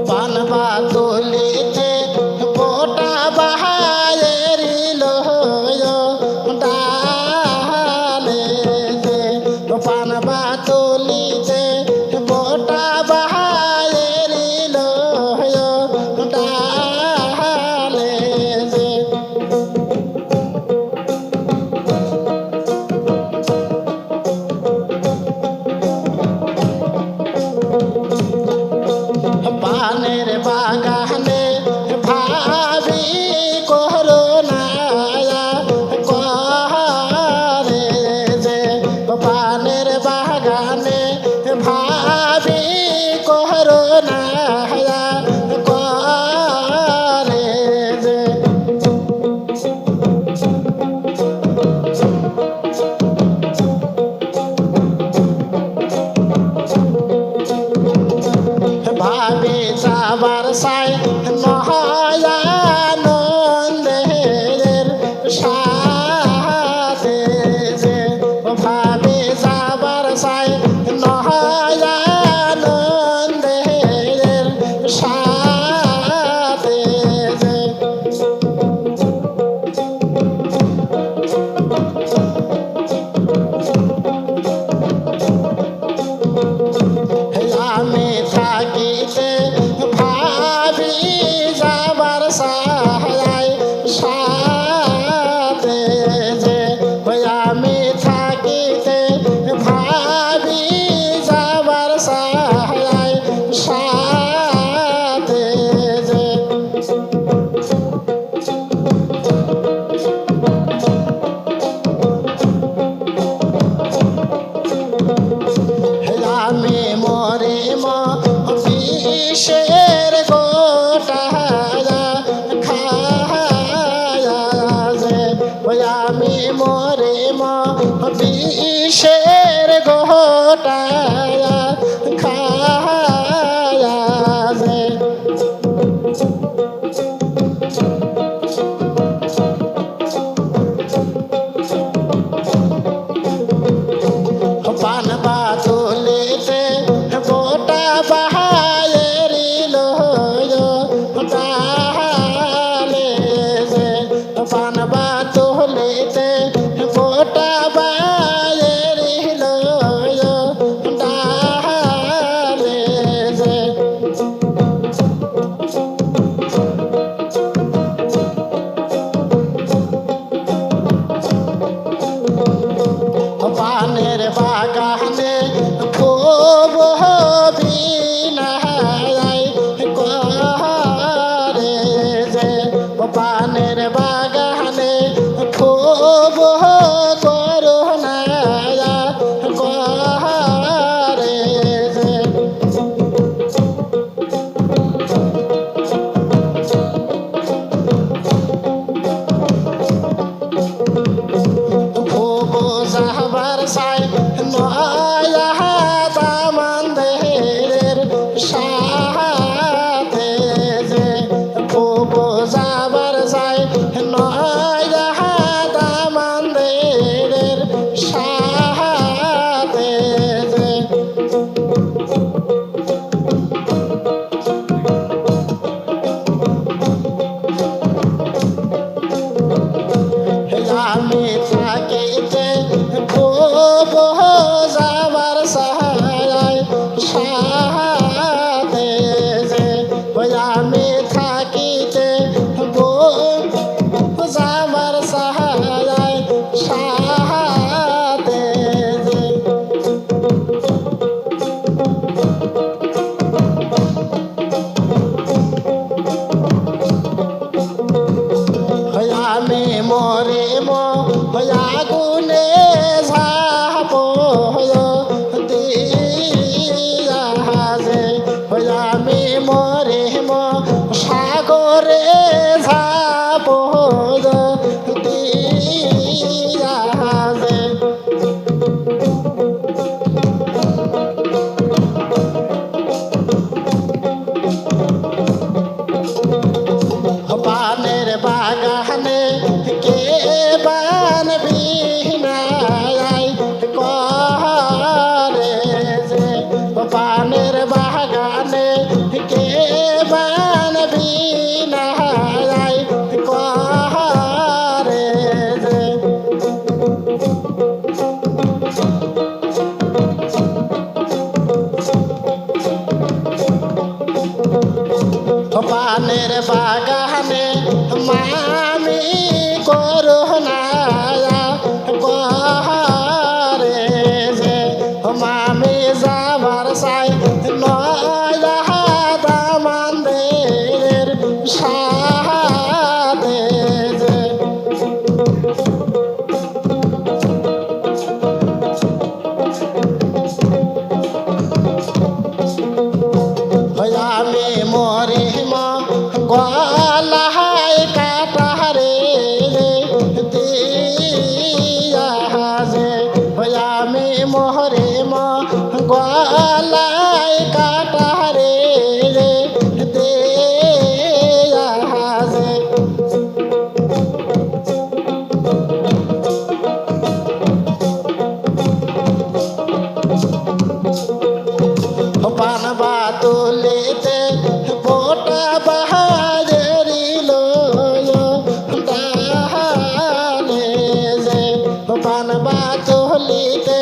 পানবা তুলিতে বোটা বাহায়েরিল ডালে যে পানবা তুলিতে বোটা বাহায়েরিল ডালে যে পানের বাগানে ভাবি করোনা করে যে পানের বাগানে ভাবি করোনা করে যে ভাবে যাবার সাই নয়ানন্দের সাথে যে ভাবে যাবার সাই নয়ানন্দের সাথে যে আমি থাকিতে ভাবি যাবার সাহায় সাথে যে আমি থাকিতে ভাবি যাবার সাহায় সাথে যে আমি মরে বিষের গোটা খায়া যে আমি মরে বিষের গোটা খায়া যে পানবা তুলিতে বোটা বাহায়েরিল ডালে যে পানবা তুলিতে বোটা বাহায়েরিল ডালে যে পানের বাগানে খুব বিনায় করে যে পানের বাগানে খুব করুণা করে যে খুব যাবার সাই নয়া দামানদের সাথে যে খুব যাবার সাই নয়া দামানদের সাথে যে আমি থাকিতে খুব যাবার সাহায় সাথে যে আমি থাকিতে যাবার সাহায় সাথে যে আমি মরে আগুনে ঝাপ দিয়া পানের বাগানে মামি করুণা করে যে মামি যাবার সাই নয়া দামানদের সাদে যে আমি মরে গলায় কাটারে দিয়া যে আমি মরে গলায় কাটারে দিয়া যে পানবা তুলিতে বোটা বাহারি ডালে যে পানবা তুলিতে